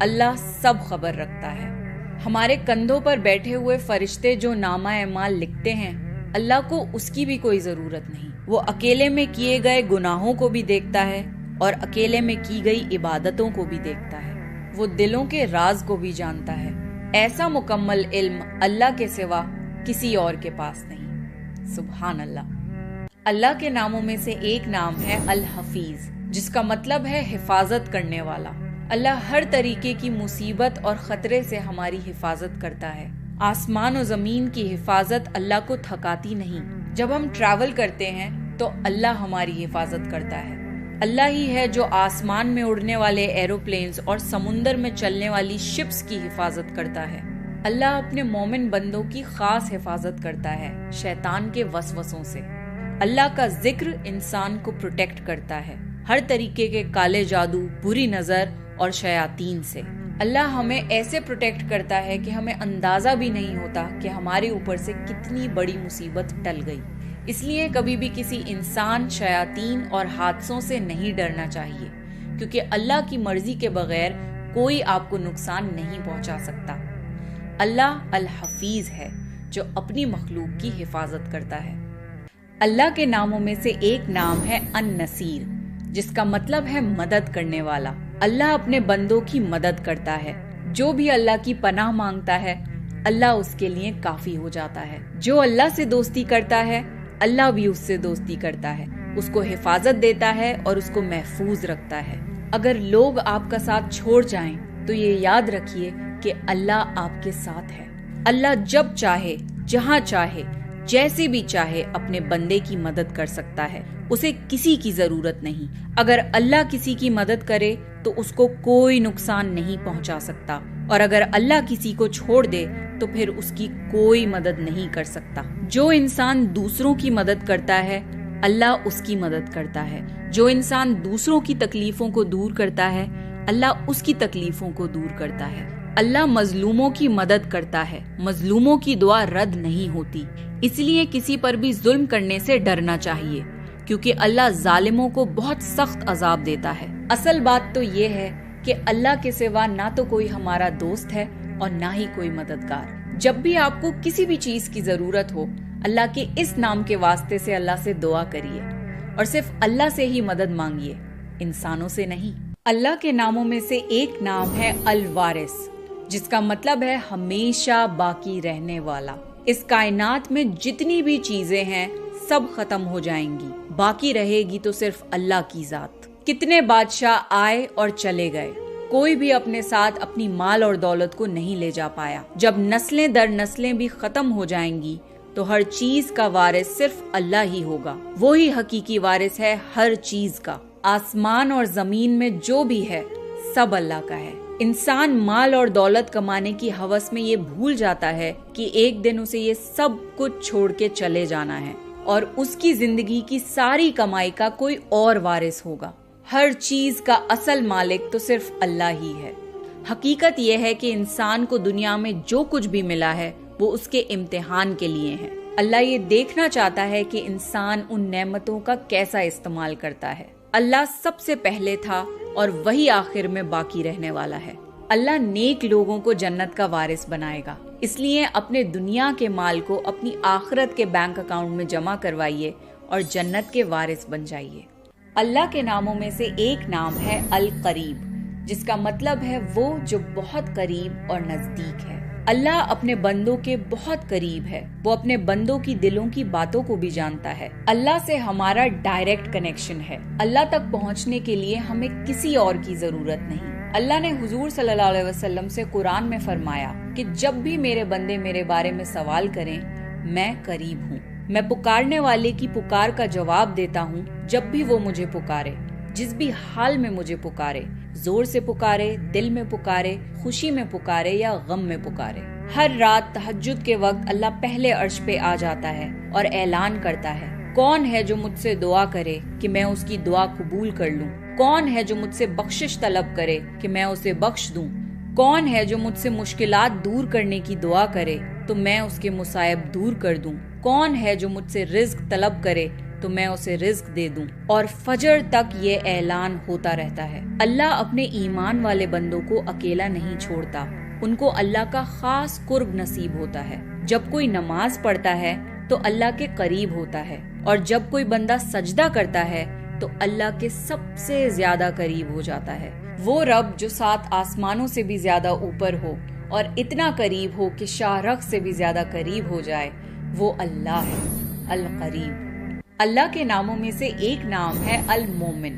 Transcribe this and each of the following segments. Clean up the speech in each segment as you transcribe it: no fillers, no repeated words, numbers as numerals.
اللہ سب خبر رکھتا ہے۔ ہمارے کندھوں پر بیٹھے ہوئے فرشتے جو نامہ اعمال لکھتے ہیں، اللہ کو اس کی بھی کوئی ضرورت نہیں۔ وہ اکیلے میں کیے گئے گناہوں کو بھی دیکھتا ہے اور اکیلے میں کی گئی عبادتوں کو بھی دیکھتا ہے۔ وہ دلوں کے راز کو بھی جانتا ہے۔ ایسا مکمل علم اللہ کے سوا کسی اور کے پاس نہیں۔ سبحان اللہ۔ اللہ کے ناموں میں سے ایک نام ہے الحفیظ، جس کا مطلب ہے حفاظت کرنے والا۔ اللہ ہر طریقے کی مصیبت اور خطرے سے ہماری حفاظت کرتا ہے۔ آسمان و زمین کی حفاظت اللہ کو تھکاتی نہیں۔ جب ہم ٹریول کرتے ہیں تو اللہ ہماری حفاظت کرتا ہے۔ اللہ ہی ہے جو آسمان میں اڑنے والے ایروپلینز اور سمندر میں چلنے والی شپس کی حفاظت کرتا ہے۔ اللہ اپنے مومن بندوں کی خاص حفاظت کرتا ہے شیطان کے وسوسوں سے۔ اللہ کا ذکر انسان کو پروٹیکٹ کرتا ہے ہر طریقے کے کالے جادو، بری نظر اور شیاطین سے۔ اللہ ہمیں ایسے پروٹیکٹ کرتا ہے کہ ہمیں اندازہ بھی نہیں ہوتا کہ ہمارے اوپر سے کتنی بڑی مصیبت ٹل گئی۔ اس لیے کبھی بھی کسی انسان، شیاطین اور حادثوں سے نہیں ڈرنا چاہیے، کیونکہ اللہ کی مرضی کے بغیر کوئی آپ کو نقصان نہیں پہنچا سکتا۔ اللہ الحفیظ ہے جو اپنی مخلوق کی حفاظت کرتا ہے۔ اللہ کے ناموں میں سے ایک نام ہے النصیر، جس کا مطلب ہے مدد کرنے والا۔ اللہ اپنے بندوں کی مدد کرتا ہے۔ جو بھی اللہ کی پناہ مانگتا ہے، اللہ اس کے لیے کافی ہو جاتا ہے۔ جو اللہ سے دوستی کرتا ہے، اللہ بھی اس سے دوستی کرتا ہے، اس کو حفاظت دیتا ہے اور اس کو محفوظ رکھتا ہے۔ اگر لوگ آپ کا ساتھ چھوڑ جائیں تو یہ یاد رکھیے کہ اللہ آپ کے ساتھ ہے۔ اللہ جب چاہے، جہاں چاہے، جیسے بھی چاہے اپنے بندے کی مدد کر سکتا ہے۔ اسے کسی کی ضرورت نہیں۔ اگر اللہ کسی کی مدد کرے تو اس کو کوئی نقصان نہیں پہنچا سکتا، اور اگر اللہ کسی کو چھوڑ دے تو پھر اس کی کوئی مدد نہیں کر سکتا۔ جو انسان دوسروں کی مدد کرتا ہے، اللہ اس کی مدد کرتا ہے۔ جو انسان دوسروں کی تکلیفوں کو دور کرتا ہے، اللہ اس کی تکلیفوں کو دور کرتا ہے۔ اللہ مظلوموں کی مدد کرتا ہے۔ مظلوموں کی دعا رد نہیں ہوتی۔ اس لیے کسی پر بھی ظلم کرنے سے ڈرنا چاہیے، کیونکہ اللہ ظالموں کو بہت سخت عذاب دیتا ہے۔ اصل بات تو یہ ہے کہ اللہ کے سوا نہ تو کوئی ہمارا دوست ہے اور نہ ہی کوئی مددگار۔ جب بھی آپ کو کسی بھی چیز کی ضرورت ہو، اللہ کے اس نام کے واسطے سے اللہ سے دعا کریے، اور صرف اللہ سے ہی مدد مانگیے، انسانوں سے نہیں۔ اللہ کے ناموں میں سے ایک نام ہے الوارث، جس کا مطلب ہے ہمیشہ باقی رہنے والا۔ اس کائنات میں جتنی بھی چیزیں ہیں سب ختم ہو جائیں گی، باقی رہے گی تو صرف اللہ کی ذات۔ کتنے بادشاہ آئے اور چلے گئے، کوئی بھی اپنے ساتھ اپنی مال اور دولت کو نہیں لے جا پایا۔ جب نسلیں در نسلیں بھی ختم ہو جائیں گی تو ہر چیز کا وارث صرف اللہ ہی ہوگا۔ وہی حقیقی وارث ہے ہر چیز کا۔ آسمان اور زمین میں جو بھی ہے سب اللہ کا ہے۔ انسان مال اور دولت کمانے کی ہوس میں یہ بھول جاتا ہے کہ ایک دن اسے یہ سب کچھ چھوڑ کے چلے جانا ہے، اور اس کی زندگی کی ساری کمائی کا کوئی اور وارث ہوگا۔ ہر چیز کا اصل مالک تو صرف اللہ ہی ہے۔ حقیقت یہ ہے کہ انسان کو دنیا میں جو کچھ بھی ملا ہے وہ اس کے امتحان کے لیے ہے۔ اللہ یہ دیکھنا چاہتا ہے کہ انسان ان نعمتوں کا کیسا استعمال کرتا ہے۔ اللہ سب سے پہلے تھا اور وہی آخر میں باقی رہنے والا ہے۔ اللہ نیک لوگوں کو جنت کا وارث بنائے گا، اس لیے اپنے دنیا کے مال کو اپنی آخرت کے بینک اکاؤنٹ میں جمع کروائیے اور جنت کے وارث بن جائیے۔ اللہ کے ناموں میں سے ایک نام ہے القریب، جس کا مطلب ہے وہ جو بہت قریب اور نزدیک ہے۔ اللہ اپنے بندوں کے بہت قریب ہے۔ وہ اپنے بندوں کی دلوں کی باتوں کو بھی جانتا ہے۔ اللہ سے ہمارا ڈائریکٹ کنیکشن ہے۔ اللہ تک پہنچنے کے لیے ہمیں کسی اور کی ضرورت نہیں۔ اللہ نے حضور صلی اللہ علیہ وسلم سے قرآن میں فرمایا کہ جب بھی میرے بندے میرے بارے میں سوال کریں، میں قریب ہوں۔ میں پکارنے والے کی پکار کا جواب دیتا ہوں جب بھی وہ مجھے پکارے، جس بھی حال میں مجھے پکارے، زور سے پکارے، دل میں پکارے، خوشی میں پکارے یا غم میں پکارے۔ ہر رات تہجد کے وقت اللہ پہلے عرش پہ آ جاتا ہے اور اعلان کرتا ہے، کون ہے جو مجھ سے دعا کرے کہ میں اس کی دعا قبول کر لوں؟ کون ہے جو مجھ سے بخشش طلب کرے کہ میں اسے بخش دوں؟ کون ہے جو مجھ سے مشکلات دور کرنے کی دعا کرے تو میں اس کے مصائب دور کر دوں؟ کون ہے جو مجھ سے رزق طلب کرے تو میں اسے رزق دے دوں، اور فجر تک یہ اعلان ہوتا رہتا ہے۔ اللہ اپنے ایمان والے بندوں کو اکیلا نہیں چھوڑتا، ان کو اللہ کا خاص قرب نصیب ہوتا ہے۔ جب کوئی نماز پڑھتا ہے تو اللہ کے قریب ہوتا ہے، اور جب کوئی بندہ سجدہ کرتا ہے تو اللہ کے سب سے زیادہ قریب ہو جاتا ہے۔ وہ رب جو 7 آسمانوں سے بھی زیادہ اوپر ہو اور اتنا قریب ہو کہ شاہ رخ سے بھی زیادہ قریب ہو جائے، وہ اللہ ہے، القریب۔ اللہ کے ناموں میں سے ایک نام ہے المومن،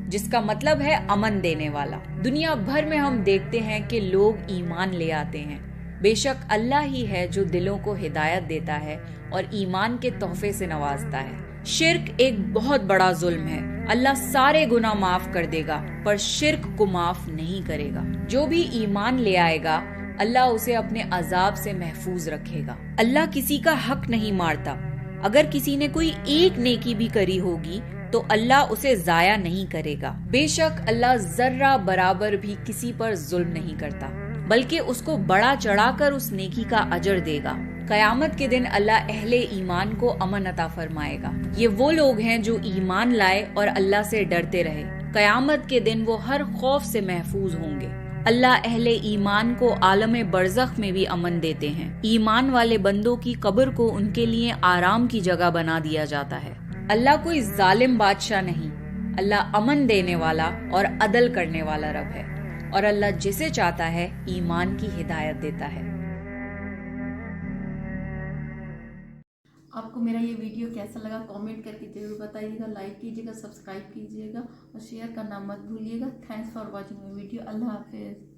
جس کا مطلب ہے امن دینے والا۔ دنیا بھر میں ہم دیکھتے ہیں کہ لوگ ایمان لے آتے ہیں، بے شک اللہ ہی ہے جو دلوں کو ہدایت دیتا ہے اور ایمان کے تحفے سے نوازتا ہے۔ شرک ایک بہت بڑا ظلم ہے۔ اللہ سارے گناہ معاف کر دے گا، پر شرک کو معاف نہیں کرے گا۔ جو بھی ایمان لے آئے گا، اللہ اسے اپنے عذاب سے محفوظ رکھے گا۔ اللہ کسی کا حق نہیں مارتا۔ اگر کسی نے کوئی ایک نیکی بھی کری ہوگی تو اللہ اسے ضائع نہیں کرے گا۔ بے شک اللہ ذرہ برابر بھی کسی پر ظلم نہیں کرتا، بلکہ اس کو بڑا چڑھا کر اس نیکی کا اجر دے گا۔ قیامت کے دن اللہ اہل ایمان کو امن عطا فرمائے گا۔ یہ وہ لوگ ہیں جو ایمان لائے اور اللہ سے ڈرتے رہے۔ قیامت کے دن وہ ہر خوف سے محفوظ ہوں گے۔ اللہ اہل ایمان کو عالم برزخ میں بھی امن دیتے ہیں۔ ایمان والے بندوں کی قبر کو ان کے لیے آرام کی جگہ بنا دیا جاتا ہے۔ اللہ کوئی ظالم بادشاہ نہیں، اللہ امن دینے والا اور عدل کرنے والا رب ہے، اور اللہ جسے چاہتا ہے ایمان کی ہدایت دیتا ہے۔ آپ کو میرا یہ ویڈیو کیسا لگا کامنٹ کر کے ضرور بتائیے گا، لائک کیجیے گا، سبسکرائب کیجیے گا اور شیئر کرنا مت بھولیے گا۔ Thanks for watching my video. اللہ حافظ۔